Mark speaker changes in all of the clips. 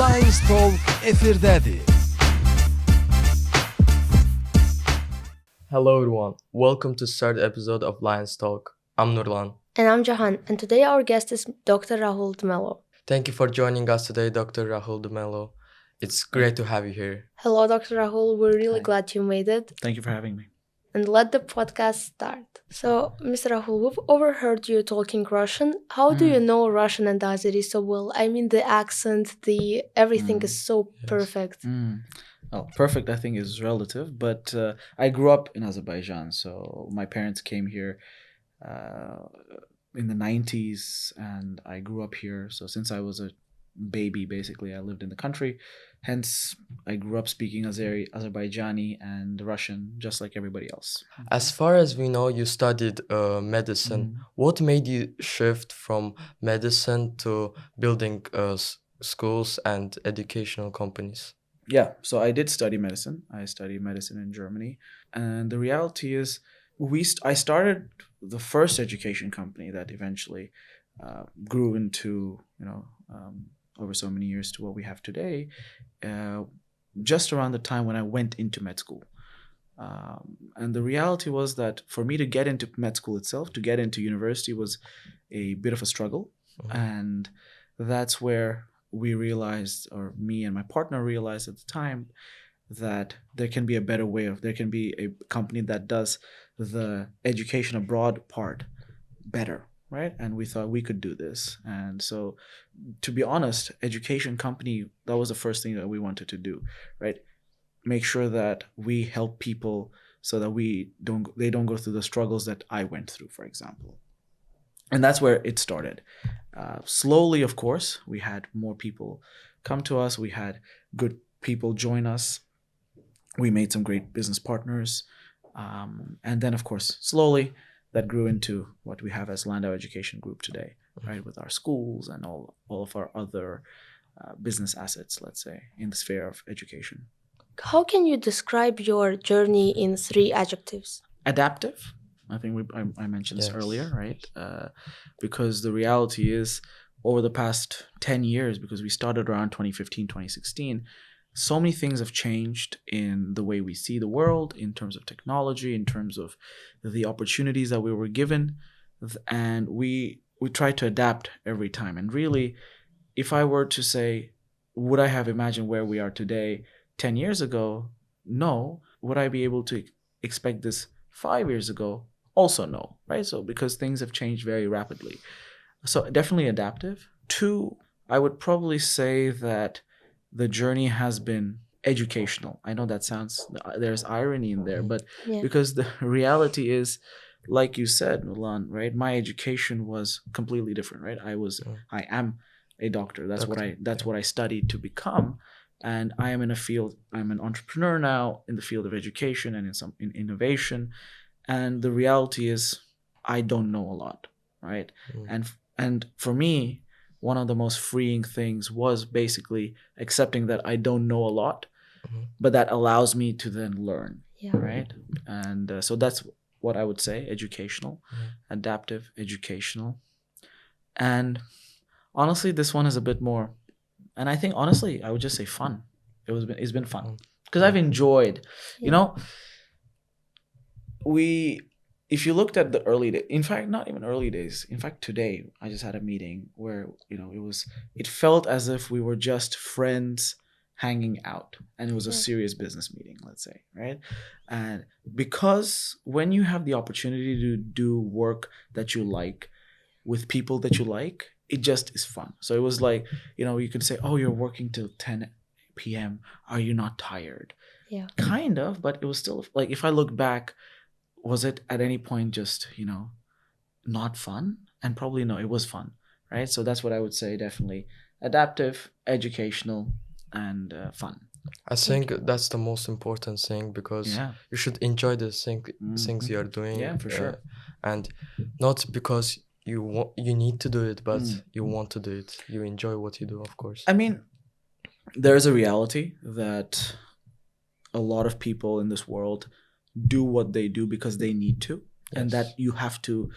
Speaker 1: LANDAU efirdədir.
Speaker 2: Hello everyone, welcome to the third episode of Lions Talk. I'm Nurlan.
Speaker 3: And I'm Jahan, and today our guest is Dr. Rahul Dumelo.
Speaker 2: Thank you for joining us today, Dr. Rahul Dumelo. It's great to have you here.
Speaker 3: Hello, Dr. Rahul. We're really
Speaker 4: Hi.
Speaker 3: glad you made it.
Speaker 4: Thank you for having me.
Speaker 3: And let the podcast start. So, Mr. Rahul, we've overheard you talking Russian. How do you know Russian and Azeri so well? I mean, the accent, the everything is so perfect.
Speaker 4: Well, perfect, I think, is relative, but I grew up in Azerbaijan, so my parents came here in the 90s, and I grew up here. So since I was a baby, basically, I lived in the country. Hence, I grew up speaking Azerbaijani and Russian, just like everybody else.
Speaker 2: As far as we know, you studied medicine. What made you shift from medicine to building schools and educational companies?
Speaker 4: Yeah, so I did study medicine. I studied medicine in Germany. And the reality is, I started the first education company that eventually grew into, over so many years to what we have today, just around the time when I went into med school. And the reality was that for me to get into med school itself, to get into university, was a bit of a struggle. And that's where we realized, or me and my partner realized at the time, that there can be a better way there can be a company that does the education abroad part better, right? And we thought we could do this. And so, to be honest, education company, that was the first thing that we wanted to do, right? Make sure that we help people so that they don't go through the struggles that I went through, for example. And that's where it started. Slowly, of course, we had more people come to us. We had good people join us. We made some great business partners. And then, of course, slowly that grew into what we have as LANDAU Education Group today, right? With our schools and all of our other business assets, let's say, in the sphere of education.
Speaker 3: How can you describe your journey in 3 adjectives?
Speaker 4: Adaptive. I think I mentioned this earlier, right? Because the reality is, over the past 10 years, because we started around 2015, 2016, so many things have changed in the way we see the world, in terms of technology, in terms of the opportunities that we were given. And we try to adapt every time. And really, if I were to say, would I have imagined where we are today 10 years ago? No. Would I be able to expect this 5 years ago? Also no, right? So because things have changed very rapidly. So definitely adaptive. 2, I would probably say that the journey has been educational. I know that there's irony in there, but because the reality is, like you said, Milan, right? My education was completely different, right? I am a doctor. That's what I studied to become. And I am in a field, I'm an entrepreneur now in the field of education and in innovation. And the reality is, I don't know a lot, right? And for me, one of the most freeing things was basically accepting that I don't know a lot, but that allows me to then learn, right? And so that's what I would say: educational, adaptive, educational. And honestly, this one is a bit more, and I think honestly, I would just say fun. It's been fun because I've enjoyed, if you looked at the early days, in fact, not even early days, in fact, today, I just had a meeting where, it felt as if we were just friends hanging out, and it was a serious business meeting, let's say, right? And because when you have the opportunity to do work that you like with people that you like, it just is fun. So it was like, you could say, oh, you're working till 10 p.m. Are you not tired?
Speaker 3: Yeah.
Speaker 4: Kind of, but it was still, like, if I look back, was it at any point just, not fun? And probably no, it was fun, right? So that's what I would say, definitely adaptive, educational, and fun.
Speaker 2: I think that's the most important thing, because you should enjoy the things you're doing.
Speaker 4: Yeah, for sure.
Speaker 2: And not because you need to do it, but you want to do it. You enjoy what you do, of course.
Speaker 4: I mean, there's a reality that a lot of people in this world do what they do because they need to, and that you have to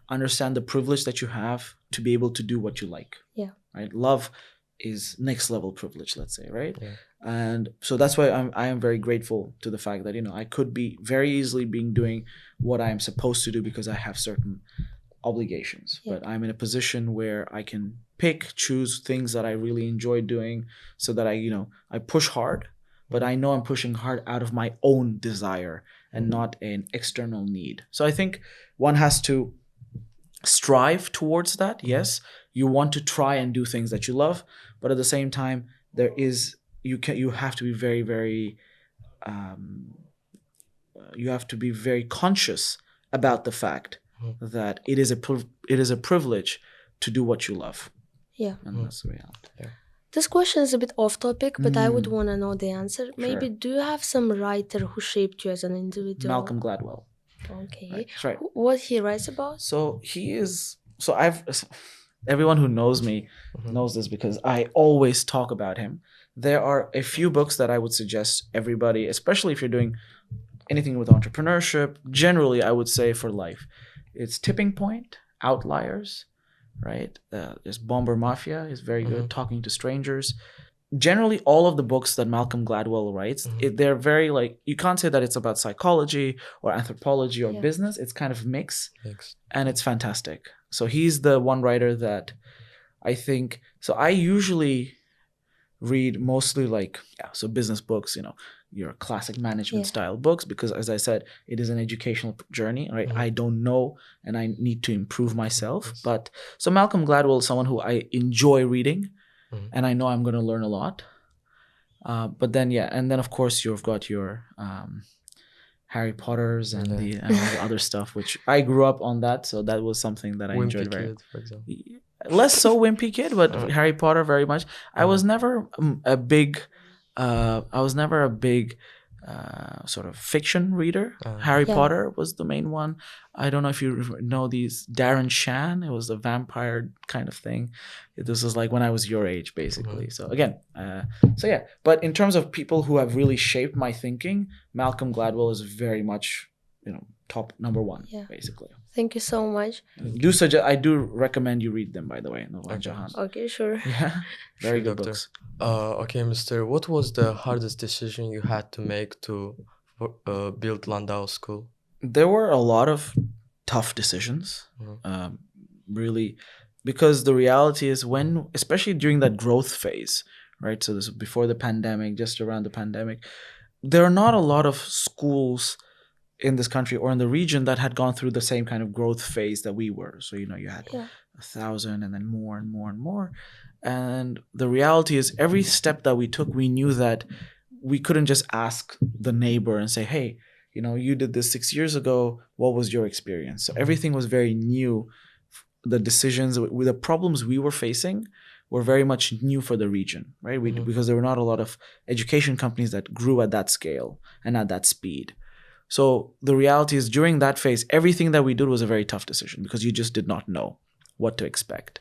Speaker 4: understand the privilege that you have to be able to do what you like.
Speaker 3: Yeah.
Speaker 4: Right? Love is next level privilege, let's say, right?
Speaker 2: Yeah.
Speaker 4: And so that's why I am very grateful to the fact that, you know, I could be very easily doing what I am supposed to do because I have certain obligations.
Speaker 3: Yeah.
Speaker 4: But I'm in a position where I can choose things that I really enjoy doing, so that I push hard, but I know I'm pushing hard out of my own desire and not an external need. So I think one has to strive towards that. Yes, you want to try and do things that you love, but at the same time, you have to be very, very you have to be very conscious about the fact that it is a privilege to do what you love.
Speaker 3: Yeah.
Speaker 4: And that's the reality.
Speaker 2: Yeah.
Speaker 3: This question is a bit off topic, but I would want to know the answer. Maybe
Speaker 4: Sure.
Speaker 3: do you have some writer who shaped you as an individual?
Speaker 4: Malcolm Gladwell.
Speaker 3: Okay.
Speaker 4: Right. That's right.
Speaker 3: What he writes about?
Speaker 4: So everyone who knows me knows this because I always talk about him. There are a few books that I would suggest everybody, especially if you're doing anything with entrepreneurship, generally I would say for life. It's Tipping Point, Outliers, right? There's Bomber Mafia is very good, Talking to Strangers. Generally, all of the books that Malcolm Gladwell writes, they're very you can't say that it's about psychology or anthropology or business. It's kind of mixed. And it's fantastic. So he's the one writer that I think, so I usually read mostly business books, your classic management style books, because as I said, it is an educational journey, right? I don't know and I need to improve myself. But so Malcolm Gladwell is someone who I enjoy reading and I know I'm going to learn a lot. But then, and then of course you've got your Harry Potters and the other stuff, which I grew up on that. So that was something that I enjoyed very
Speaker 2: much. For example.
Speaker 4: Less so Wimpy Kid, but Harry Potter very much. I was never a big sort of fiction reader. Harry Potter was the main one. I don't know if you know these Darren Shan. It was a vampire kind of thing. This was like when I was your age, basically. So again, But in terms of people who have really shaped my thinking, Malcolm Gladwell is very much, top number one, basically.
Speaker 3: Thank you so much.
Speaker 4: I do recommend you read them, by the way. Jahan.
Speaker 3: Okay, sure.
Speaker 4: Yeah, very good
Speaker 2: Doctor.
Speaker 4: books.
Speaker 2: Okay, Mr. What was the hardest decision you had to make to build LANDAU School?
Speaker 4: There were a lot of tough decisions, really, because the reality is especially during that growth phase, right? So this was before the pandemic, just around the pandemic, there are not a lot of schools in this country or in the region that had gone through the same kind of growth phase that we were. So, you had 1,000 and then more and more and more. And the reality is every step that we took, we knew that we couldn't just ask the neighbor and say, hey, you did this 6 years ago. What was your experience? So everything was very new. The decisions, the problems we were facing were very much new for the region, right? Because there were not a lot of education companies that grew at that scale and at that speed. So the reality is during that phase, everything that we did was a very tough decision because you just did not know what to expect.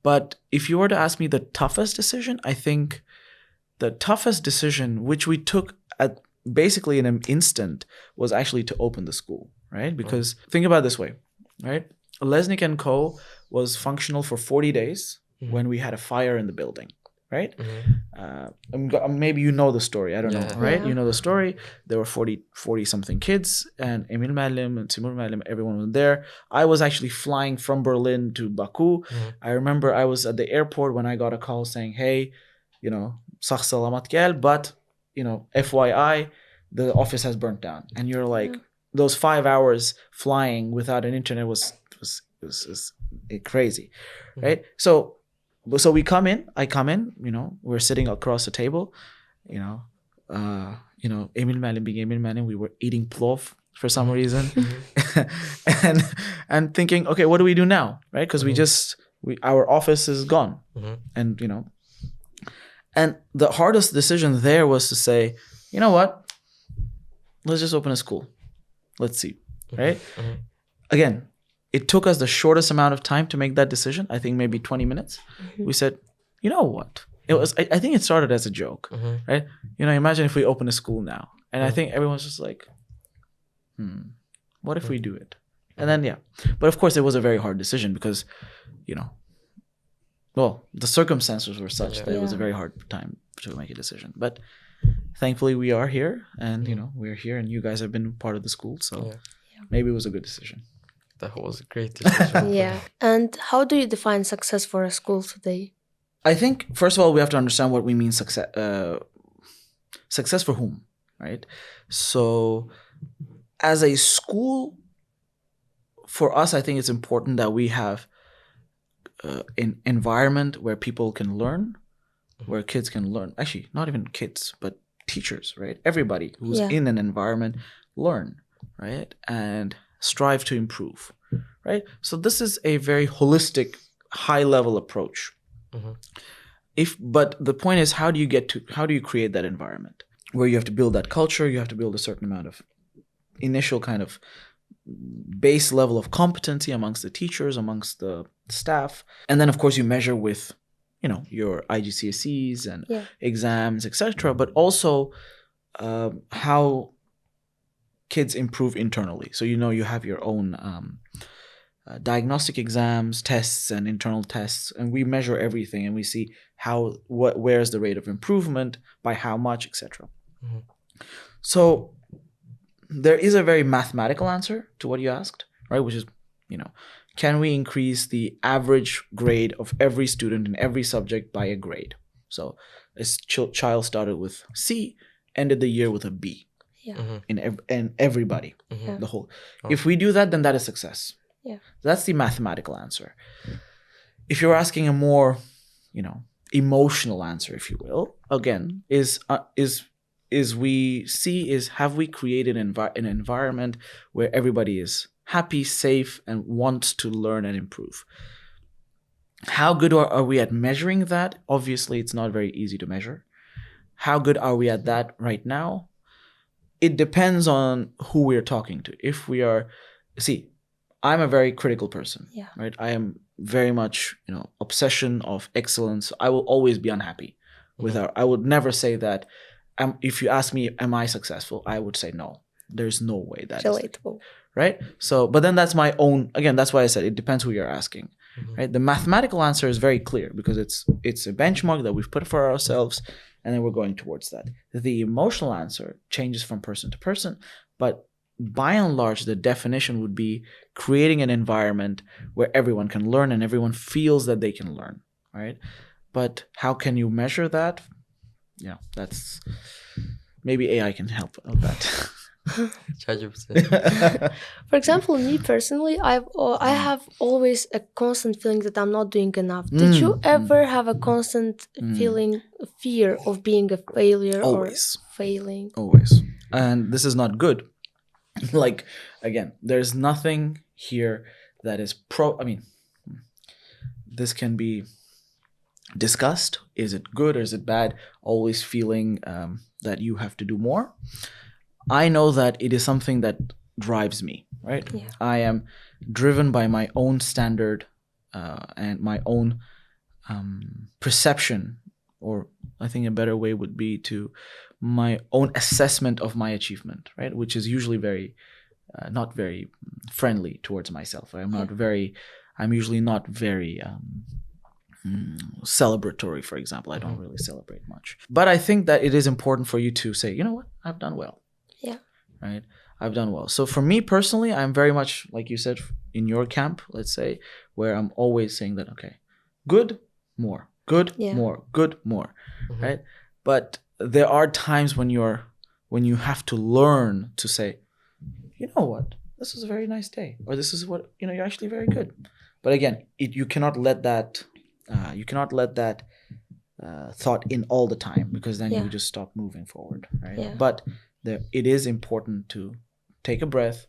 Speaker 4: But if you were to ask me the toughest decision, I think the toughest decision, which we took at basically in an instant, was actually to open the school, right? Because think about it this way, right? Lesnik & Co. was functional for 40 days when we had a fire in the building. Right? Maybe you know the story. I don't know, right?
Speaker 3: Yeah.
Speaker 4: You know the story. There were 40 something kids, and Emil Malim and Timur Malim, everyone was there. I was actually flying from Berlin to Baku. I remember I was at the airport when I got a call saying, hey, sağ salamat gel, but, FYI, the office has burnt down. And you're like, those 5 hours flying without an internet was crazy, right? So we I come in, we're sitting across the table, Emil Malim being Emil Malim, we were eating plov for some reason and thinking, okay, what do we do now? Right? Because our office is gone. And, and the hardest decision there was to say, you know what? Let's just open a school. Let's see. Right? Again, it took us the shortest amount of time to make that decision. I think maybe 20 minutes. We said, you know what? It was. I think it started as a joke, right? Imagine if we open a school now. And I think everyone's just like, what if we do it? And then, but of course it was a very hard decision because, well, the circumstances were such that it was a
Speaker 3: Yeah.
Speaker 4: very hard time to make a decision. But thankfully we are here, and you know, we're here, and you guys have been part of the school, so
Speaker 2: Yeah.
Speaker 4: maybe it was a good decision.
Speaker 2: That was a great decision.
Speaker 3: Yeah. And how do you define success for a school today?
Speaker 4: I think first of all we have to understand what we mean success. Success for whom, right? So, as a school, for us, I think it's important that we have an environment where people can learn, where kids can learn. Actually, not even kids, but teachers, right? Everybody who's
Speaker 3: Yeah.
Speaker 4: in an environment learn, right? And strive to improve, right? So this is a very holistic, high-level approach.
Speaker 2: Mhm.
Speaker 4: But the point is, how do you create that environment where you have to build that culture? You have to build a certain amount of initial kind of base level of competency amongst the teachers, amongst the staff, and then of course you measure with, you know, your IGCSEs and
Speaker 3: Yeah.
Speaker 4: exams, etc. But also how kids improve internally. So you know you have your own diagnostic exams, tests, and internal tests, and we measure everything, and we see where's the rate of improvement, by how much, etc.
Speaker 2: Mhm.
Speaker 4: So there is a very mathematical answer to what you asked, right? Which is, you know, can we increase the average grade of every student in every subject by a grade? So a child started with C, ended the year with a B.
Speaker 3: Yeah.
Speaker 2: Mhm.
Speaker 4: In everybody,
Speaker 2: Mhm.
Speaker 4: the whole.
Speaker 2: Oh.
Speaker 4: If we do that, then that is success.
Speaker 3: Yeah.
Speaker 4: That's the mathematical answer. If you're asking a more, you know, emotional answer, if you will, again, have we created an environment where everybody is happy, safe, and wants to learn and improve? How good are we at measuring that? Obviously, it's not very easy to measure. How good are we at that right now? It depends on who we're talking to. If we are, I'm a very critical person,
Speaker 3: Yeah.
Speaker 4: right? I am very much, you know, obsession of excellence. I will always be unhappy with I would never say that. If you ask me, am I successful? I would say no. There's no way that is,
Speaker 3: Relatable.
Speaker 4: right? So, but then that's my own, again, that's why I said it depends who you're asking, right? The mathematical answer is very clear because it's a benchmark that we've put for ourselves, and then we're going towards that. The emotional answer changes from person to person, but by and large, the definition would be creating an environment where everyone can learn and everyone feels that they can learn, right? But how can you measure that? Yeah, that's maybe AI can help with that.
Speaker 3: For example, me personally, I have always a constant feeling that I'm not doing enough. Did you ever have a constant fear of being a failure
Speaker 4: Always.
Speaker 3: or failing?
Speaker 4: Always. And this is not good. Like, again, there's nothing here that is this can be discussed. Is it good or is it bad? Always feeling that you have to do more. I know that it is something that drives me, right?
Speaker 3: Yeah.
Speaker 4: I am driven by my own standard and my own perception, or I think a better way would be to my own assessment of my achievement, right? Which is usually very, not very friendly towards myself. I'm usually not very celebratory, for example. I don't really celebrate much. But I think that it is important for you to say, you know what, I've done well.
Speaker 3: Yeah.
Speaker 4: Right? I've done well. So for me personally, I'm very much, like you said, in your camp, let's say, where I'm always saying that, okay, good, more, good,
Speaker 3: Yeah.
Speaker 4: more, good, more, right? But there are times when you have to learn to say, you know what, this is a very nice day, or this is what, you know, you're actually very good. But again, you cannot let that thought in all the time, because then you just stop moving forward, right?
Speaker 3: Yeah.
Speaker 4: But it is important to take a breath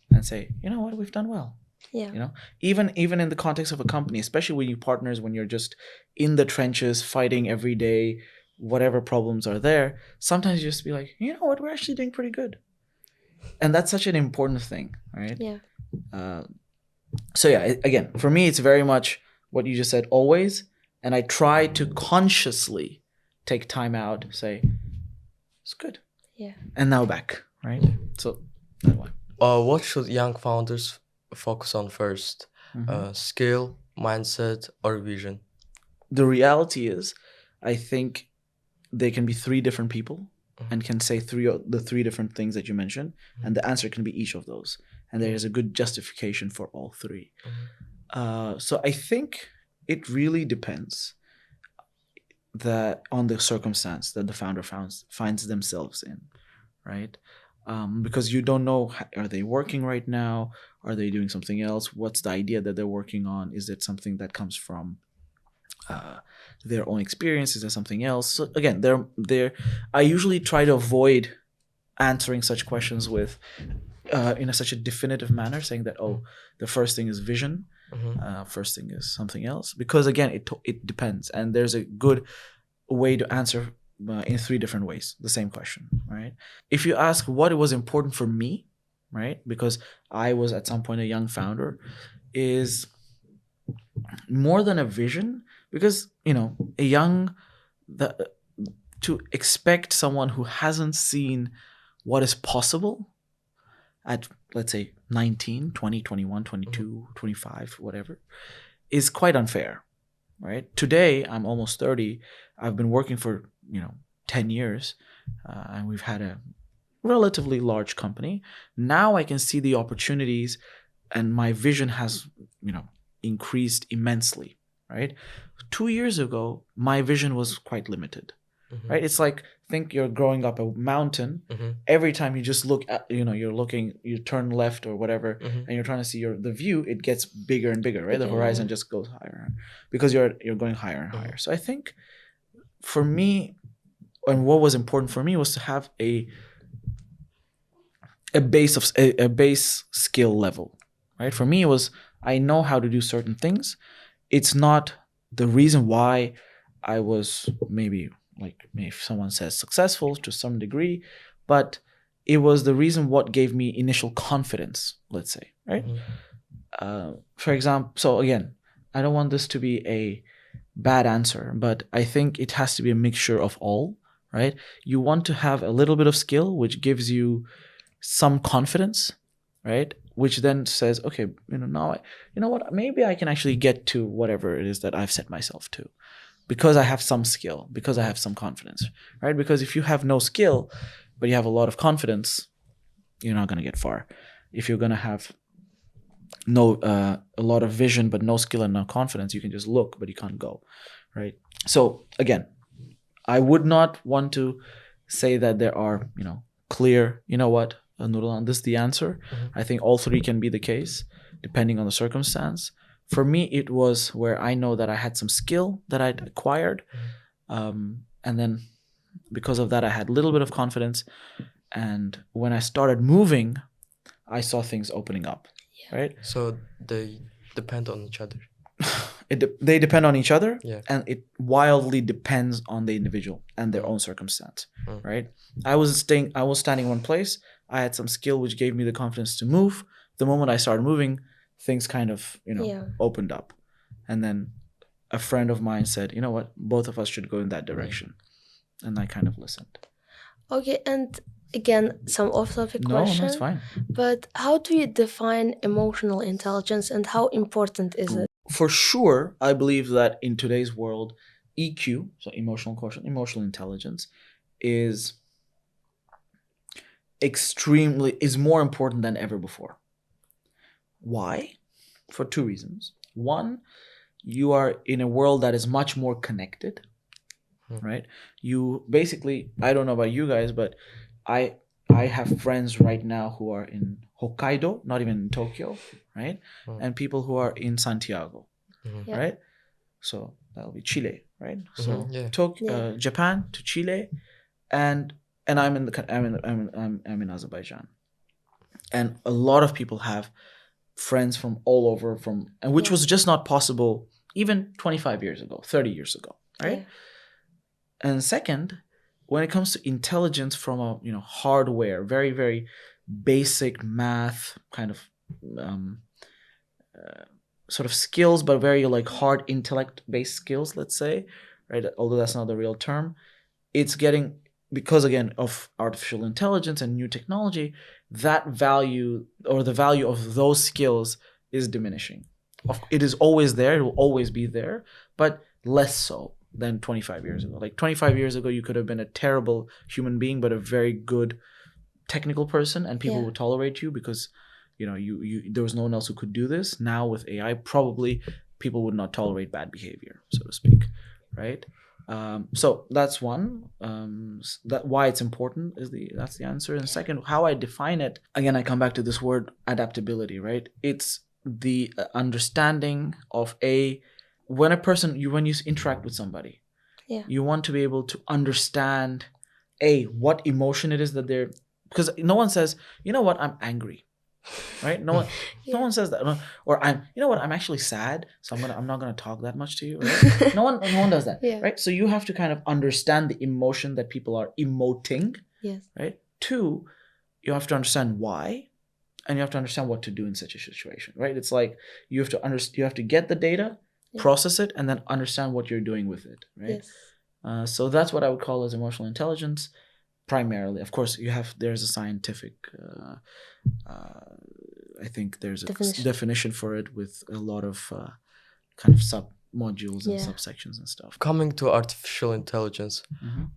Speaker 4: and say, you know what, we've done well.
Speaker 3: Yeah.
Speaker 4: You know, even in the context of a company, especially when you partners, when you're just in the trenches fighting every day, whatever problems are there, sometimes you just be like, you know what, we're actually doing pretty good. And that's such an important thing, right?
Speaker 3: Yeah.
Speaker 4: So yeah, again, for me, it's very much what you just said, always. And I try to consciously take time out, say, it's good.
Speaker 3: Yeah.
Speaker 4: And now back, right? So that one.
Speaker 2: What should young founders focus on first? Skill, mindset, or vision?
Speaker 4: the reality is, I think they can be three different people and can say the three different things that you mentioned, and the answer can be each of those, and there is a good justification for all three. So I think it really depends on the circumstance that the founder finds themselves in, right? Because you don't know, are they working right now? Are they doing something else? What's the idea that they're working on? Is it something that comes from their own experience? Is there something else? So again, I usually try to avoid answering such questions with in such a definitive manner, saying that, oh, the first thing is vision, first thing is something else, because again, it depends, and there's a good way to answer in three different ways the same question, right? If you ask what was important for me, right, because I was at some point a young founder, is more than a vision, because to expect someone who hasn't seen what is possible at, let's say, 19, 20, 21, 22, 25, whatever, is quite unfair, right? Today, I'm almost 30. I've been working for 10 years, and we've had a relatively large company. Now I can see the opportunities, and my vision has increased immensely, right? 2 years ago, my vision was quite limited, right? It's like, think you're growing up a mountain. Every time you just look at, you turn left or whatever, and you're trying to see the view, it gets bigger and bigger, right? The horizon just goes higher because you're going higher and higher. So I think for me, and what was important for me, was to have a base skill level, right? For me, it was, I know how to do certain things. It's not the reason why I was maybe, like, if someone says successful to some degree, but it was the reason what gave me initial confidence, let's say, right? For example, so again, I don't want this to be a bad answer, but I think it has to be a mixture of all, right? You want to have a little bit of skill, which gives you some confidence, right? Which then says, okay, now maybe I can actually get to whatever it is that I've set myself to, because I have some skill, because I have some confidence, right? Because if you have no skill, but you have a lot of confidence, you're not going to get far. If you're going to have a lot of vision, but no skill and no confidence, you can just look, but you can't go, right? So again, I would not want to say that there are, clear, what, Nurlan, this is the answer. I think all three can be the case, depending on the circumstance. For me, it was where I know that I had some skill that I'd acquired. And then because of that, I had a little bit of confidence. And when I started moving, I saw things opening up, right?
Speaker 2: So they depend on each other.
Speaker 4: They depend on each other,
Speaker 2: Yeah.
Speaker 4: and it wildly depends on the individual and their own circumstance, right? I was standing in one place. I had some skill which gave me the confidence to move. The moment I started moving, things kind of, opened up. And then a friend of mine said, you know what, both of us should go in that direction. And I kind of listened.
Speaker 3: Okay, and again, some off-topic question.
Speaker 4: No, that's fine.
Speaker 3: But how do you define emotional intelligence, and how important is it?
Speaker 4: For sure, I believe that in today's world, EQ, so emotional quotient, emotional intelligence, is more important than ever before. Why? For two reasons. One, you are in a world that is much more connected, right? You basically, I don't know about you guys, but I have friends right now who are in Hokkaido, not even in Tokyo, right? And people who are in Santiago, right? So that'll be Chile, right? So Tokyo, Japan to Chile, and I'm in Azerbaijan, and a lot of people have friends from all over, and which was just not possible even 25 years ago, 30 years ago, right? Yeah. And second, when it comes to intelligence from a hardware, very, very basic math kind of sort of skills, but very like hard intellect based skills, let's say, right? Although that's not the real term, it's getting, because again of artificial intelligence and new technology, that value, or the value of those skills, is diminishing. It is always there, it will always be there, but less so than 25 years ago. Like 25 years ago, you could have been a terrible human being, but a very good technical person, and people would tolerate you because, you know, you there was no one else who could do this. Now with AI, probably people would not tolerate bad behavior, so to speak, right? So that's one. That why it's important that's the answer. And second, how I define it. Again, I come back to this word adaptability, right? It's the understanding of when you interact with somebody, you want to be able to understand what emotion it is that they're, because no one says, you know what, I'm angry. Right? No one says that. Or I'm actually sad, so I'm not gonna talk that much to you. Right? No one does that. Right? So you have to kind of understand the emotion that people are emoting.
Speaker 3: Yes.
Speaker 4: Right? 2, you have to understand why, and you have to understand what to do in such a situation. Right? It's like you have to get the data, process it, and then understand what you're doing with it. Right?
Speaker 3: Yes.
Speaker 4: So that's what I would call as emotional intelligence. Primarily, of course, there's a scientific, I think there's a definition for it with a lot of kind of sub-modules and subsections and stuff.
Speaker 2: Coming to artificial intelligence,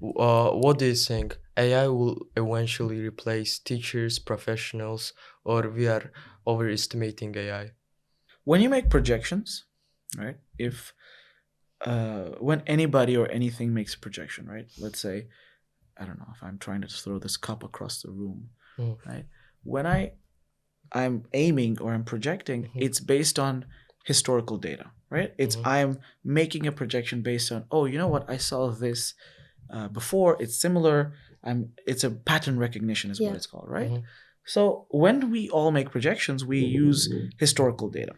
Speaker 2: what do you think? AI will eventually replace teachers, professionals, or we are overestimating AI?
Speaker 4: When you make projections, right? When anybody or anything makes a projection, right? Let's say, I don't know, if I'm trying to throw this cup across the room, right? When I'm aiming or I'm projecting, it's based on historical data, right? I'm making a projection based on, you know what, I saw this before, it's similar, it's a pattern recognition is what it's called, right? So when we all make projections, we use historical data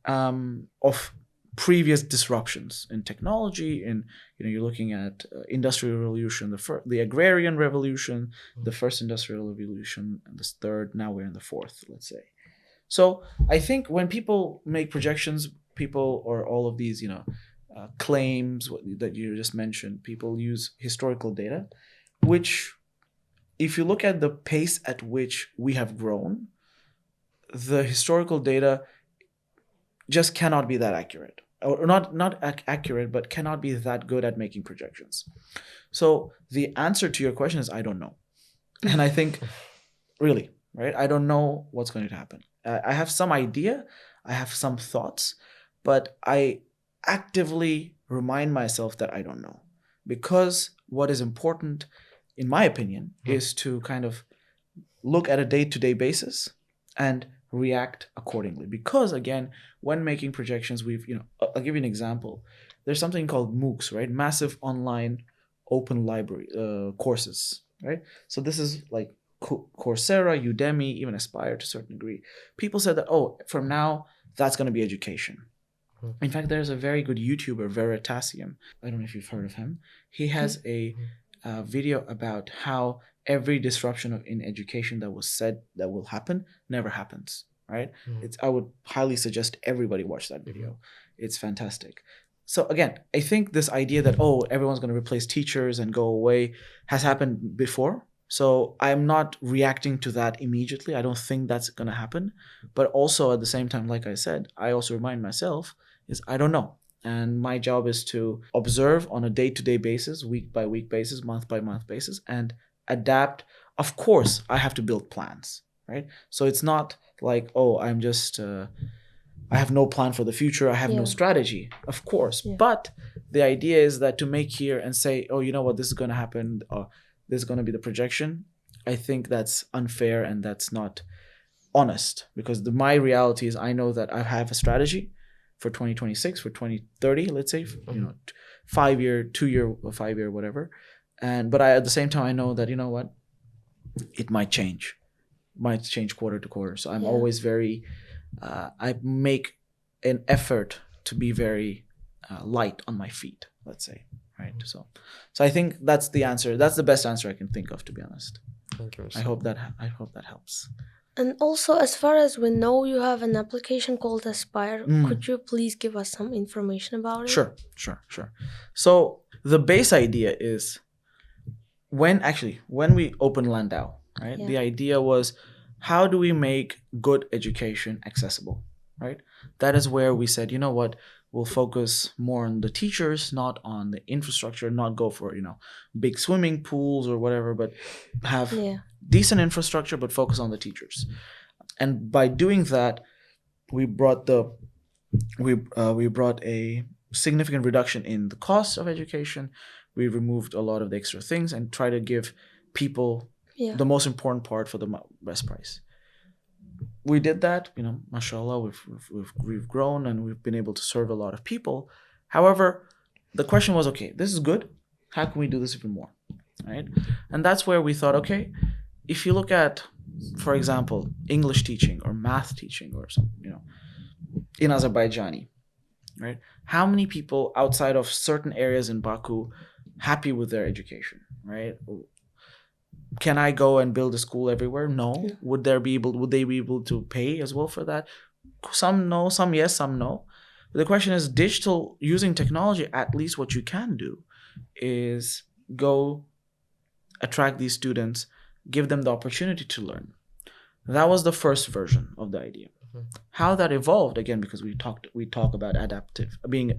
Speaker 4: of previous disruptions in technology, and you're looking at industrial revolution, the agrarian revolution, the first industrial revolution, and the third, now we're in the fourth, let's say. So I think when people make projections, or all of these claims that you just mentioned, people use historical data, which if you look at the pace at which we have grown, the historical data just cannot be that accurate, or not accurate, but cannot be that good at making projections. So the answer to your question is I don't know. And I think really, right, I don't know what's going to happen. I have some idea, I have some thoughts, but I actively remind myself that I don't know, because what is important, in my opinion, is to kind of look at a day-to-day basis and react accordingly. Because again, when making projections, I'll give you an example. There's something called MOOCs, right? Massive online open library courses, right? So this is like Coursera, Udemy, even Aspire to a certain degree. People said that, from now, that's going to be education. In fact, there's a very good YouTuber, Veritasium. I don't know if you've heard of him. He has a video about how every disruption in education that was said that will happen never happens, right? I would highly suggest everybody watch that video. It's fantastic. So again, I think this idea that, everyone's going to replace teachers and go away has happened before. So I'm not reacting to that immediately. I don't think that's going to happen. But also at the same time, like I said, I also remind myself is I don't know. And my job is to observe on a day-to-day basis, week-by-week basis, month-by-month basis, and adapt. Of course, I have to build plans, right? So it's not like, I'm just, I have no plan for the future. I have no strategy, of course. But the idea is that to make here and say, you know what, this is going to happen, or this is going to be the projection, I think that's unfair and that's not honest, because my reality is I know that I have a strategy for 2026, for 2030, let's say, 5-year, 2-year, or 5-year, whatever. But at the same time, I know that, you know what, it might change quarter to quarter. So I'm always very, I make an effort to be very light on my feet, let's say, right? So I think that's the answer. That's the best answer I can think of, to be honest.
Speaker 2: Thank you.
Speaker 4: I hope that helps.
Speaker 3: And also, as far as we know, you have an application called Aspire. Could you please give us some information about it?
Speaker 4: Sure. So the base idea is when we opened LANDAU, right? The idea was, how do we make good education accessible, right? That is where we said, you know what, we'll focus more on the teachers, not on the infrastructure, not go for, big swimming pools or whatever, but have decent infrastructure, but focus on the teachers. And by doing that, we brought a significant reduction in the cost of education. We removed a lot of the extra things and try to give people the most important part for the best price. We did that, mashallah, we've grown and we've been able to serve a lot of people. However, the question was, okay, this is good. How can we do this even more, right? And that's where we thought, okay, if you look at, for example, English teaching or math teaching or something, in Azerbaijani, right? How many people outside of certain areas in Baku happy with their education, right? Can I go and build a school everywhere? No. Would they be able to pay as well for that? Some no, some yes, some no. But the question is, digital, using technology, at least what you can do is go attract these students, give them the opportunity to learn. That was the first version of the idea. How that evolved, again, because we talk about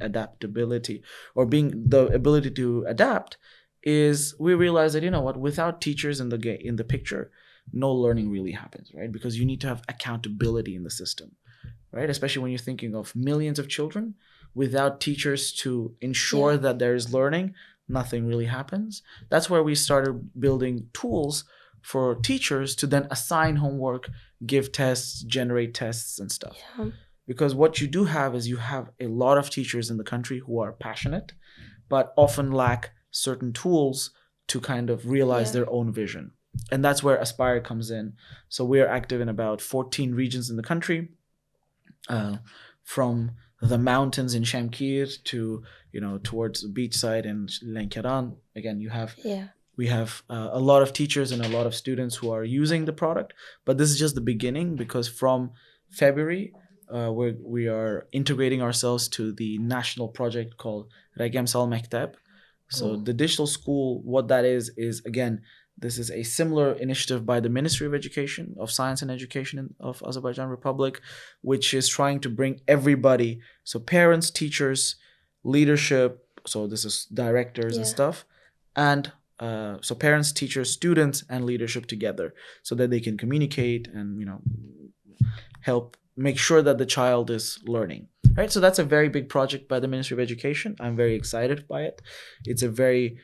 Speaker 4: adaptability or being the ability to adapt, is we realized that, without teachers in the picture, no learning really happens, right? Because you need to have accountability in the system, right? Especially when you're thinking of millions of children, without teachers to ensure that there is learning, nothing really happens. That's where we started building tools for teachers to then assign homework, give tests, generate tests and stuff. Yeah. Because what you do have is you have a lot of teachers in the country who are passionate, but often lack certain tools to kind of realize their own vision. And that's where Aspire comes in. So we're active in about 14 regions in the country, from the mountains in Shamkir to, towards the beachside in Lankaran. Again, we have a lot of teachers and a lot of students who are using the product, but this is just the beginning, because from February, we are integrating ourselves to the national project called Ragamsal Məktəb. So the digital school, what that is again, this is a similar initiative by the Ministry of Education, of Science and Education of Azerbaijan Republic, which is trying to bring everybody, so parents, teachers, leadership, so this is directors and stuff, and so parents, teachers, students, and leadership together, so that they can communicate and help make sure that the child is learning. Right, so that's a very big project by the Ministry of Education. I'm very excited by it. It's a very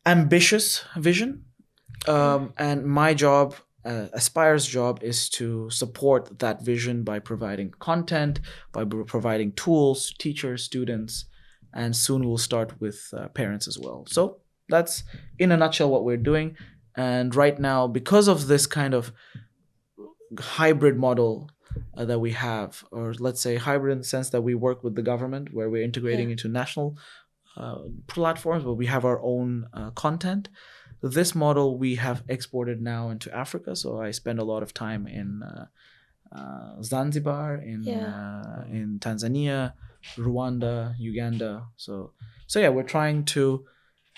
Speaker 4: ambitious vision, and my job, Aspire's job, is to support that vision by providing content, by providing tools, teachers, students, and soon we'll start with parents as well. So that's in a nutshell what we're doing. And right now, because of this kind of hybrid model that we have, or let's say hybrid in the sense that we work with the government, where we're integrating into national platforms, but we have our own content. This model we have exported now into Africa. So I spend a lot of time in Zanzibar, in Tanzania, Rwanda, Uganda. So we're trying to,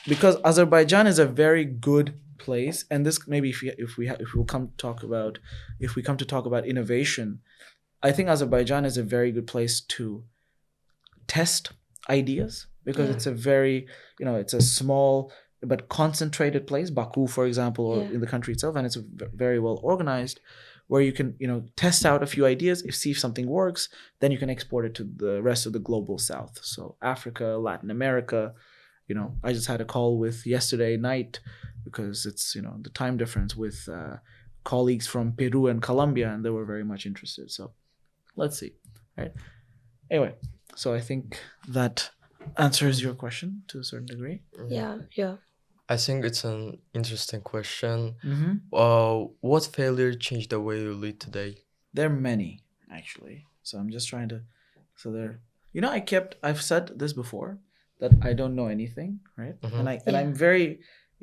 Speaker 4: because Azerbaijan is a very good place, and this maybe if we come to talk about innovation, I think Azerbaijan is a very good place to test ideas, because it's a very it's a small but concentrated place, Baku for example, or in the country itself, and it's very well organized, where you can test out a few ideas, see if something works, then you can export it to the rest of the global south, so Africa, Latin America. I just had a call with yesterday night, because it's the time difference, with colleagues from Peru and Colombia, and they were very much interested. So let's see, right? Anyway, so I think that answers your question to a certain degree.
Speaker 3: Yeah.
Speaker 2: I think it's an interesting question.
Speaker 4: Mm-hmm.
Speaker 2: What failure changed the way you lead today?
Speaker 4: There are many, actually. So I'm just trying to. So there. I've said this before, that I don't know anything, right? Mm-hmm. And I'm very,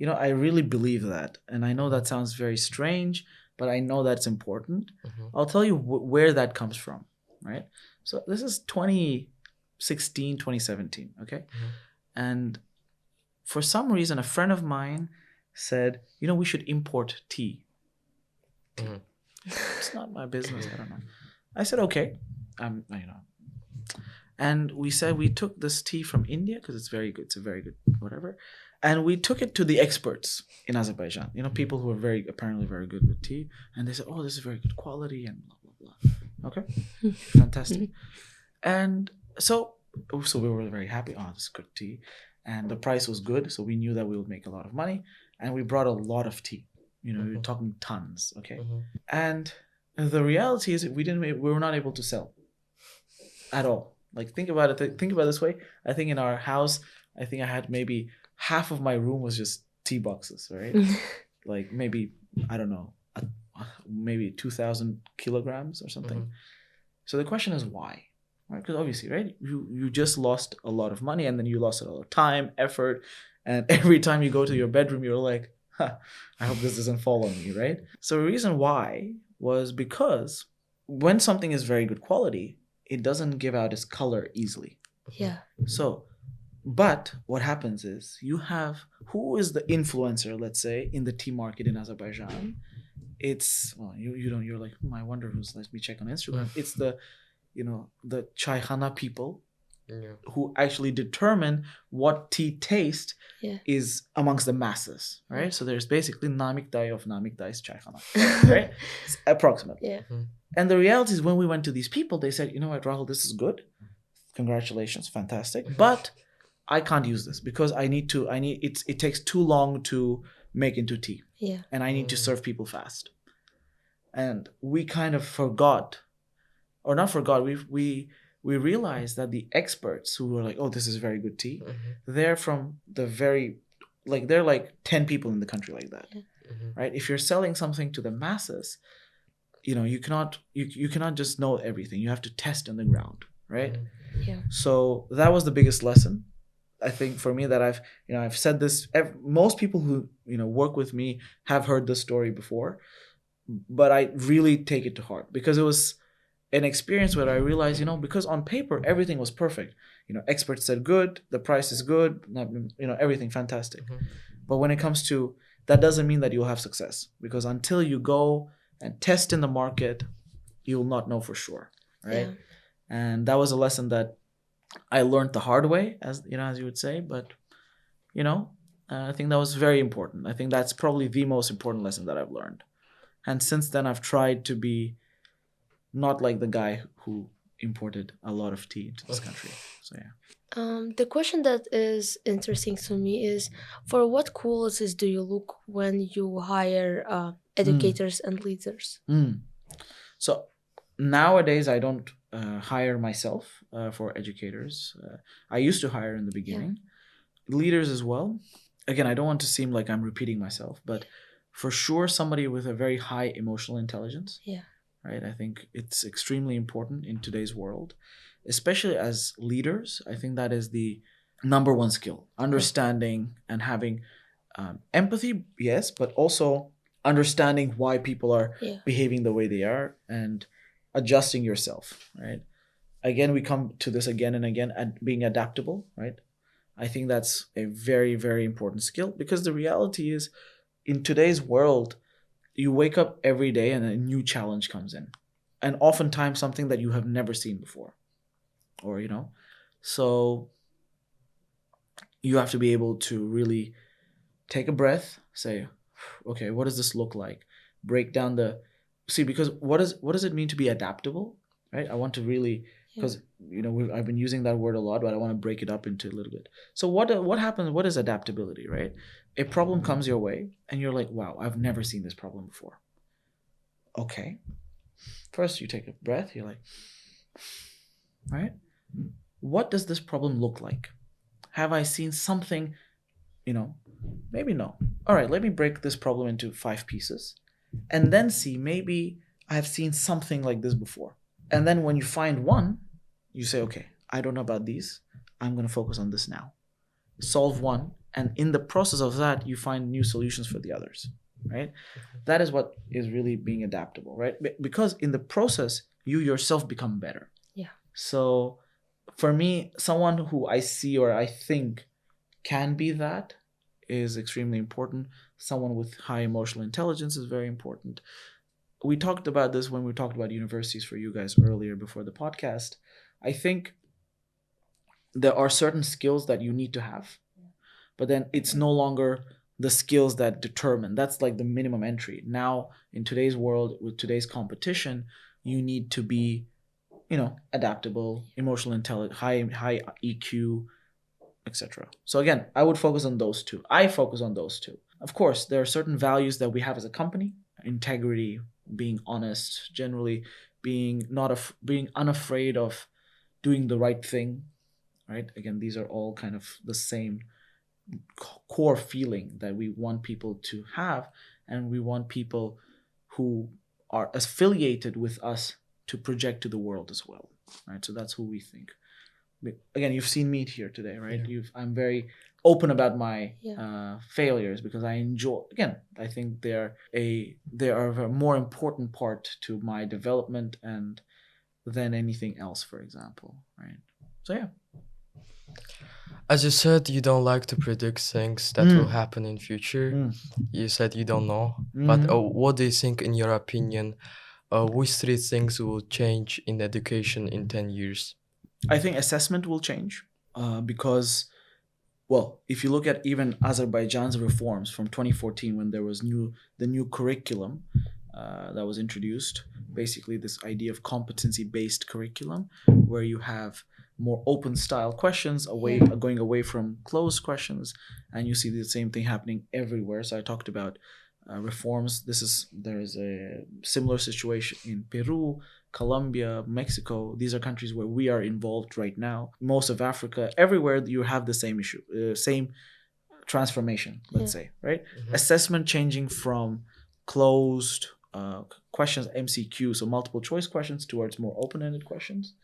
Speaker 4: I really believe that, and I know that sounds very strange, but I know that's important. Mm-hmm. I'll tell you where that comes from, right? So this is 2016, 2017, okay? Mm-hmm. And for some reason, a friend of mine said, we should import tea. Mm-hmm. It's not my business. I don't know. I said, okay. And we said we took this tea from India because it's very good. It's a very good whatever. And we took it to the experts in Azerbaijan. You know, people who are apparently very good with tea. And they said, oh, this is very good quality and blah, blah, blah. Okay. Fantastic. And so we were very happy. Oh, this is good tea. And the price was good. So we knew that we would make a lot of money. And we brought a lot of tea. You know, you're talking tons. Okay. And the reality is we were not able to sell at all. Like, think about it. Think about it this way. I think in our house, I think I had maybe half of my room was just tea boxes, right? Like maybe, I don't know, maybe 2,000 kilograms or something. So the question is why? Right? Because obviously, right, you just lost a lot of money, and then you lost a lot of time, effort, and every time you go to your bedroom, you're like, I hope this doesn't fall on me, right? So the reason why was because when something is very good quality, it doesn't give out its color easily.
Speaker 3: Yeah.
Speaker 4: So, but what happens is you have, who is the influencer, let's say, in the tea market in Azerbaijan? It's, well, you're like, I wonder who's, let me check on Instagram. It's the, you know, the chaikhana people who actually determine what tea taste is amongst the masses, right? So there's basically Namikdai of Namikdai's chaikhana, right? It's approximately.
Speaker 3: Yeah.
Speaker 4: And the reality is when we went to these people, they said, you know what, Rahul, this is good. Congratulations, fantastic. But I can't use this because it takes too long to make into tea.
Speaker 3: Yeah.
Speaker 4: And I need to serve people fast. And we kind of forgot, or not forgot, we realized that the experts who were like, oh, this is very good tea, they're from the very, like, they're like 10 people in the country like that, right? If you're selling something to the masses, you know, you cannot just know everything. You have to test on the ground, right?
Speaker 3: Yeah.
Speaker 4: So that was the biggest lesson, I think, for me, that I've said this. Most people who, you know, work with me have heard this story before, but I really take it to heart because it was an experience where I realized, you know, because on paper everything was perfect. You know, experts said good, the price is good, you know, everything fantastic. But when it comes to, that doesn't mean that you'll have success, because until you go and test in the market, you will not know for sure, right?
Speaker 3: Yeah.
Speaker 4: And that was a lesson that I learned the hard way, as you know, as you would say. But you know, I think that was very important. I think that's probably the most important lesson that I've learned. And since then, I've tried to be not like the guy who imported a lot of tea into this country. So yeah.
Speaker 3: The question that is interesting to me is, for what qualities do you look when you hire educators and leaders?
Speaker 4: So nowadays, I don't hire myself for educators. I used to hire in the beginning. Leaders as well. Again, I don't want to seem like I'm repeating myself, but for sure, somebody with a very high emotional intelligence.
Speaker 3: Yeah.
Speaker 4: Right. I think it's extremely important in today's world, especially as leaders. I think that is the number one skill: understanding and having empathy, yes, but also understanding why people are behaving the way they are and adjusting yourself. Right. Again, we come to this again and again, and being adaptable. Right. I think that's a very, very important skill, because the reality is, in today's world, you wake up every day and a new challenge comes in, and oftentimes something that you have never seen before, or, you know, so you have to be able to really take a breath, say, okay, what does this look like? Break down because what does it mean to be adaptable, right? I want to really, because, you know, I've been using that word a lot, but I want to break it up into a little bit. So what happens? What is adaptability, right? A problem comes your way and you're like, wow, I've never seen this problem before. Okay. First, you take a breath. You're like, right? What does this problem look like? Have I seen something, you know, maybe no. All right, let me break this problem into 5 pieces and then see, maybe I've seen something like this before. And then when you find one, you say, okay, I don't know about these. I'm going to focus on this now. Solve one. And in the process of that, you find new solutions for the others, right? That is what is really being adaptable, right? Because in the process, you yourself become better.
Speaker 3: Yeah.
Speaker 4: So for me, someone who I see or I think can be that is extremely important. Someone with high emotional intelligence is very important. We talked about this when we talked about universities for you guys earlier before the podcast. I think there are certain skills that you need to have, but then it's no longer the skills that determine. That's like the minimum entry. Now, in today's world, with today's competition, you need to be, adaptable, emotional intelligence, high EQ, etc. So again, I would focus on those two. I focus on those two. Of course, there are certain values that we have as a company: integrity, being honest, generally being being unafraid of doing the right thing, right? Again, these are all kind of the same core feeling that we want people to have, and we want people who are affiliated with us to project to the world as well, right? So that's who we think. Again, you've seen me here today, right?
Speaker 2: Yeah.
Speaker 4: I'm very open about my failures because I enjoy. Again, I think they are a more important part to my development and than anything else, for example, right? So yeah.
Speaker 2: As you said, you don't like to predict things that will happen in future. You said you don't know. But what do you think, in your opinion, which three things will change in education in 10 years?
Speaker 4: I think assessment will change because, well, if you look at even Azerbaijan's reforms from 2014, when there was the new curriculum that was introduced, basically this idea of competency-based curriculum, where you have more open style questions going away from closed questions, and you see the same thing happening everywhere. So I talked about reforms. There is a similar situation in Peru, Colombia, Mexico. These are countries where we are involved right now. Most of Africa, everywhere you have the same issue, same transformation, let's say, right? Assessment changing from closed questions, MCQ, so multiple choice questions, towards more open-ended questions.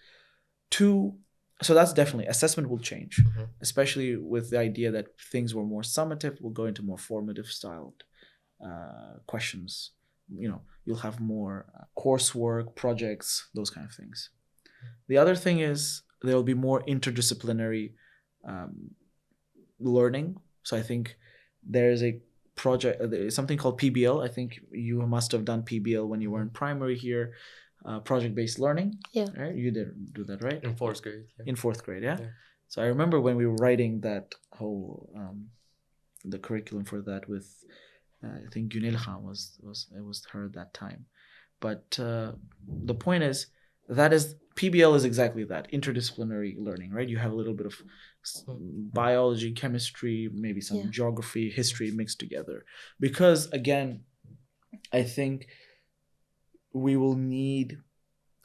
Speaker 4: So that's definitely, assessment will change, especially with the idea that things were more summative, will go into more formative styled questions. You'll have more coursework, projects, those kind of things. The other thing is there will be more interdisciplinary learning. So I think there's a project, something called PBL. I think you must have done PBL when you were in primary here. Project-based learning. Yeah. Right? You did do that, right?
Speaker 2: In fourth grade. Yeah.
Speaker 4: In fourth grade, yeah? So I remember when we were writing that whole the curriculum for that with I think Gunil Khan was her at that time. But the point is PBL is exactly that, interdisciplinary learning, right? You have a little bit of biology, chemistry, maybe some geography, history mixed together. Because again, I think we will need,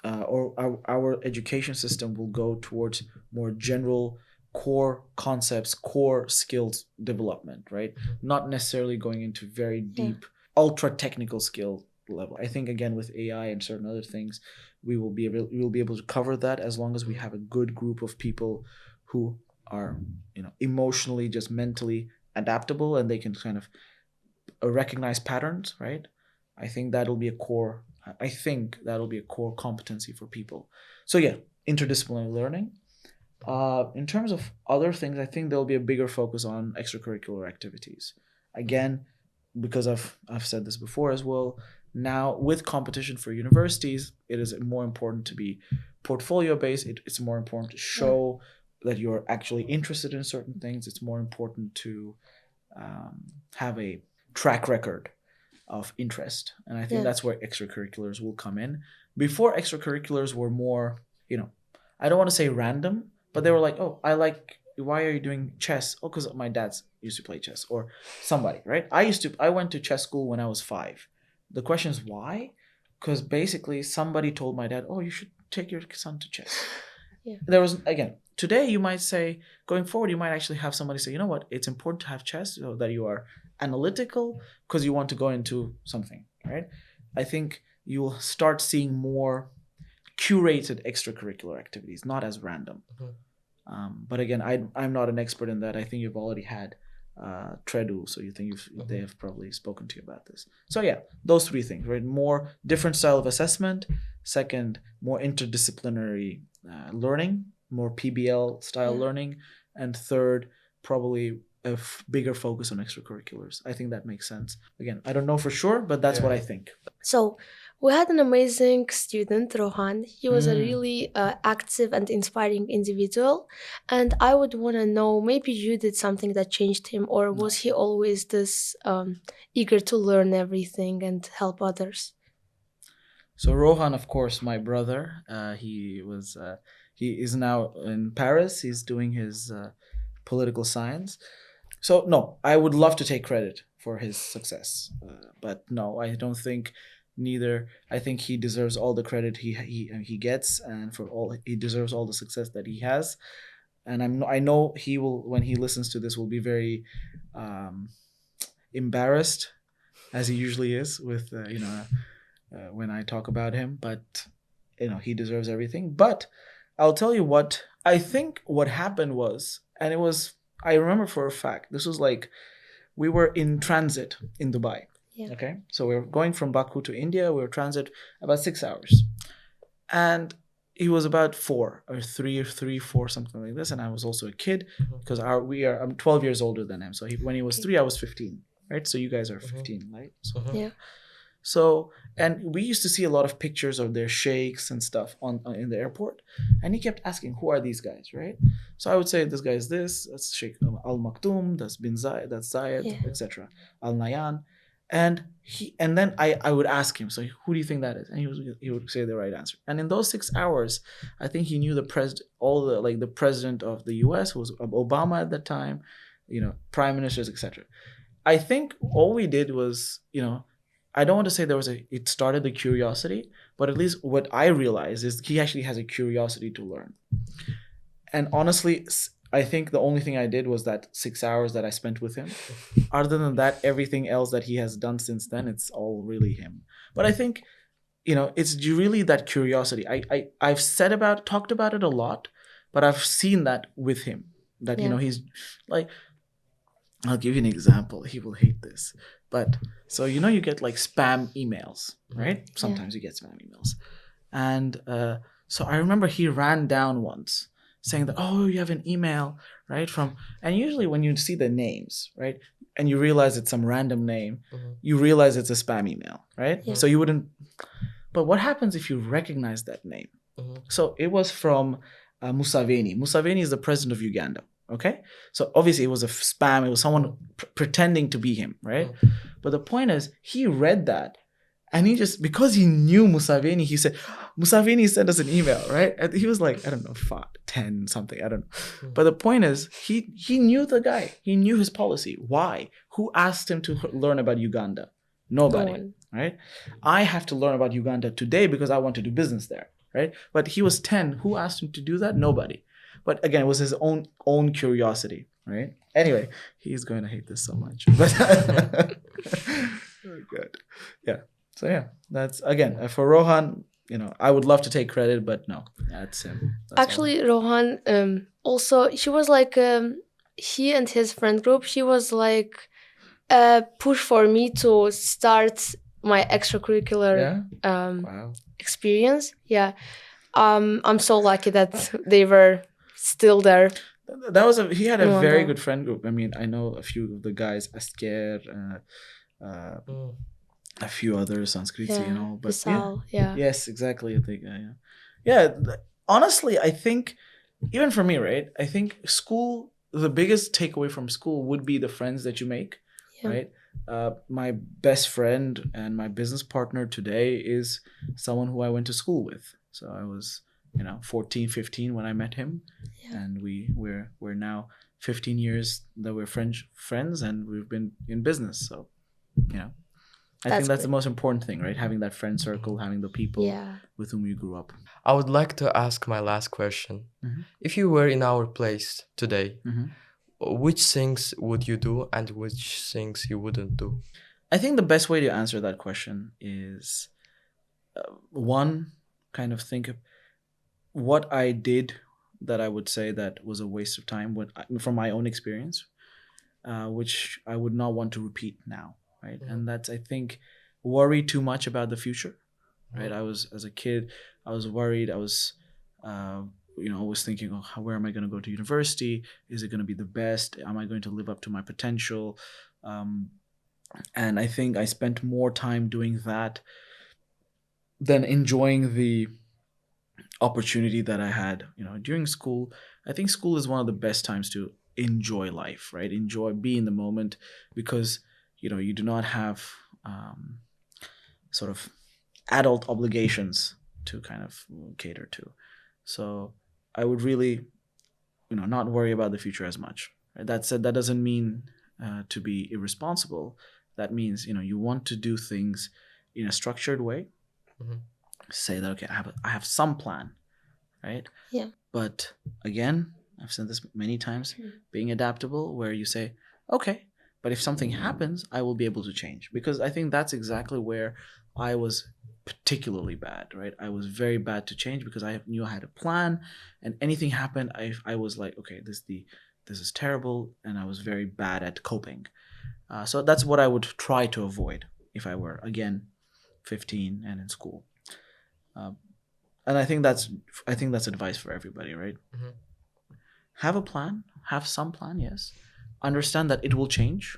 Speaker 4: or our education system will go towards more general core concepts, core skills development, right? Not necessarily going into very deep, ultra technical skill level. I think again with AI and certain other things, we will be able to cover that as long as we have a good group of people who are, emotionally, just mentally adaptable, and they can kind of recognize patterns, right? I think that'll be a core competency for people. So yeah, interdisciplinary learning. In terms of other things, I think there'll be a bigger focus on extracurricular activities. Again, because I've said this before as well, now with competition for universities, it is more important to be portfolio based. It's more important to show that you're actually interested in certain things. It's more important to have a track record of interest. And I think that's where extracurriculars will come in. Before, extracurriculars were more, I don't want to say random, but they were like, oh, why are you doing chess? Oh, because my dad used to play chess, or somebody, right? I went to chess school when I was 5. The question is why? Because basically somebody told my dad, oh, you should take your son to chess. There was, again, today you might say, going forward, you might actually have somebody say, you know what, it's important to have chess so that you are analytical because you want to go into something, right? I think you'll start seeing more curated extracurricular activities, not as random. But again, I'm not an expert in that. I think you've already had Tredu, so you think they have probably spoken to you about this. So yeah, those 3 things, right? More different style of assessment. Second, more interdisciplinary learning, more PBL style learning. And third, probably a bigger focus on extracurriculars. I think that makes sense. Again, I don't know for sure, but that's what I think.
Speaker 3: So we had an amazing student, Rohan. He was a really active and inspiring individual. And I would want to know, maybe you did something that changed him, or was he always this eager to learn everything and help others?
Speaker 4: So Rohan, of course, my brother, he is now in Paris. He's doing his political science. So no, I would love to take credit for his success, but no, I don't think neither. I think he deserves all the credit he gets, and he deserves all the success that he has. And I know he will, when he listens to this, will be very embarrassed, as he usually is with when I talk about him. But he deserves everything. But I'll tell you what I think. What happened was, and it was, I remember for a fact, this was like, we were in transit in Dubai.
Speaker 3: Yeah.
Speaker 4: Okay. So we were going from Baku to India. We were transit about 6 hours. And he was about 4 or 4, something like this. And I was also a kid because I'm 12 years older than him. So when he was 3, I was 15. Right. So you guys are 15, right? So,
Speaker 3: Yeah.
Speaker 4: So, and we used to see a lot of pictures of their sheikhs and stuff in the airport. And he kept asking, who are these guys, right? So I would say, this guy is this, that's Sheikh Al Maktoum, that's Bin Zayed, that's Zayed, etc. Al Nayan. And then I would ask him, so who do you think that is? And he would say the right answer. And in those 6 hours, I think he knew the president of the US, who was Obama at that time, prime ministers, etc. I think all we did was, I don't want to say it started the curiosity, but at least what I realized is he actually has a curiosity to learn. And honestly, I think the only thing I did was that 6 hours that I spent with him. Other than that, everything else that he has done since then, it's all really him. But I think, it's really that curiosity. I've talked about it a lot, but I've seen that with him. That, he's like, I'll give you an example. He will hate this. But so, you get like spam emails, right? Sometimes you get spam emails. And so I remember he ran down once saying that, oh, you have an email, right? And usually when you see the names, right? And you realize it's some random name, you realize it's a spam email, right?
Speaker 3: Yeah.
Speaker 4: So you wouldn't, but what happens if you recognize that name? So it was from Museveni. Museveni is the president of Uganda. Okay, so obviously it was a spam. It was someone pretending to be him, right? But the point is, he read that, and he just, because he knew Museveni, he said, Museveni sent us an email, right? And he was like, I don't know, 5, 10 something, I don't know. But the point is, he knew the guy. He knew his policy. Why? Who asked him to learn about Uganda? Nobody, right? I have to learn about Uganda today because I want to do business there, right? But he was 10. Who asked him to do that? Nobody. But again, it was his own curiosity, right? Anyway, he's going to hate this so much. But good. Yeah. So yeah, that's, again, for Rohan, I would love to take credit, but no, that's him. That's
Speaker 3: Actually, Rohan, also, she was like, he and his friend group, she was like a push for me to start my extracurricular experience. Yeah. I'm so lucky that they were still there.
Speaker 4: He had a very good friend group. I mean, I know a few of the guys, Asker, a few others, Sanskriti, but
Speaker 3: Visal,
Speaker 4: yes, exactly. I think, honestly, I think, even for me, right? I think school, the biggest takeaway from school would be the friends that you make, right? My best friend and my business partner today is someone who I went to school with. So I was, 14, 15 when I met him, and we're now 15 years that we're friends, and we've been in business. So, I think that's the most important thing, right? Having that friend circle, having the people with whom you grew up.
Speaker 2: I would like to ask my last question. If you were in our place today, which things would you do and which things you wouldn't do?
Speaker 4: I think the best way to answer that question is, one, kind of think of what I did that I would say that was a waste of time from my own experience, which I would not want to repeat now, right? And that's, I think, worry too much about the future, right? As a kid, I was worried. I was always thinking, oh, where am I going to go to university? Is it going to be the best? Am I going to live up to my potential? And I think I spent more time doing that than enjoying the opportunity that I had, during school. I think school is one of the best times to enjoy life, right? Be in the moment, because, you do not have sort of adult obligations to kind of cater to. So I would really, not worry about the future as much. Right? That said, that doesn't mean to be irresponsible. That means, you want to do things in a structured way. Mm-hmm. Say that, okay, I have some plan, right?
Speaker 3: Yeah.
Speaker 4: But again, I've said this many times, being adaptable, where you say, okay, but if something happens, I will be able to change. Because I think that's exactly where I was particularly bad, right? I was very bad to change because I knew I had a plan, and anything happened, I was like, okay, this is terrible, and I was very bad at coping. So that's what I would try to avoid if I were, again, 15 and in school. And I think that's advice for everybody, right? Mm-hmm. Have a plan, have some plan, yes. Understand that it will change.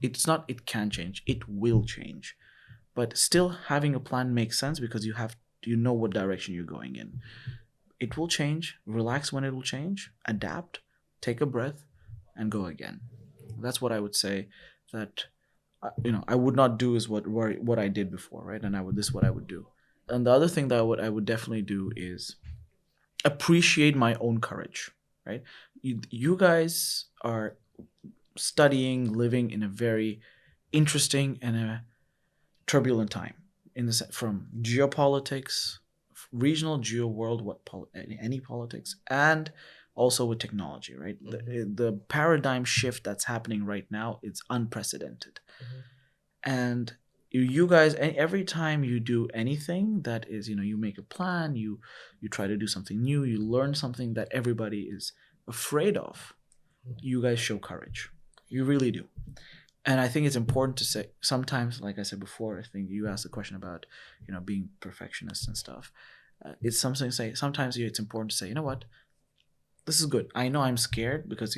Speaker 4: It's not it can change, it will change. But still having a plan makes sense because you know what direction you're going in. It will change, relax when it will change, adapt, take a breath, and go again. That's what I would say that I would not do is what I did before, right? And this is what I would do. And the other thing that I would definitely do is appreciate my own courage, right? You guys are studying, living in a very interesting and a turbulent time from geopolitics, regional, geo-world, any politics, and also with technology, right? Mm-hmm. The paradigm shift that's happening right now, it's unprecedented. Mm-hmm. And you guys, every time you do anything that is, you make a plan, you try to do something new, you learn something that everybody is afraid of, you guys show courage. You really do. And I think it's important to say, sometimes, like I said before, I think you asked a question about, being perfectionist and stuff. It's something to say, sometimes it's important to say, you know what, this is good. I know I'm scared because,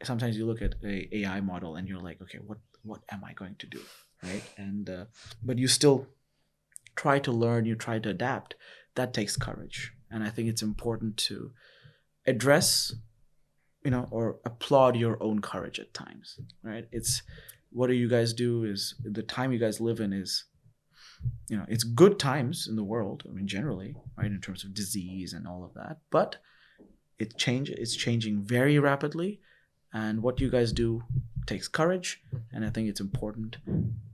Speaker 4: sometimes you look at a AI model and you're like, okay, what am I going to do? Right? And but you still try to learn, you try to adapt. That takes courage. And I think it's important to address, or applaud your own courage at times, right? It's what do you guys do is the time you guys live in is, it's good times in the world, generally, right, in terms of disease and all of that, but it's changing very rapidly, and what you guys do takes courage, and I think it's important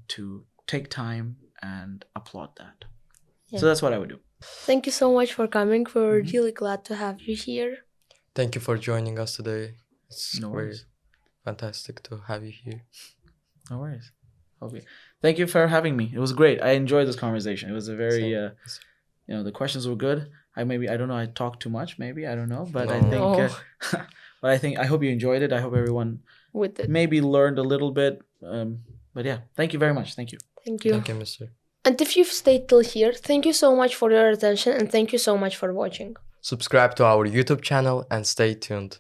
Speaker 4: to take time and applaud that. Yeah. So that's what I would do.
Speaker 3: Thank you so much for coming. We're really glad to have you here.
Speaker 2: Thank you for joining us today. It's very fantastic to have you here.
Speaker 4: No worries. Okay. Thank you for having me. It was great. I enjoyed this conversation. It was a very, the questions were good. I don't know, I talked too much, maybe, I don't know, but no. I think, I hope you enjoyed it. I hope everyone maybe learned a little bit. But yeah, thank you very much. Thank you.
Speaker 3: Thank you.
Speaker 2: Thank you, Mr.
Speaker 3: And if you've stayed till here, thank you so much for your attention and thank you so much for watching.
Speaker 2: Subscribe to our YouTube channel and stay tuned.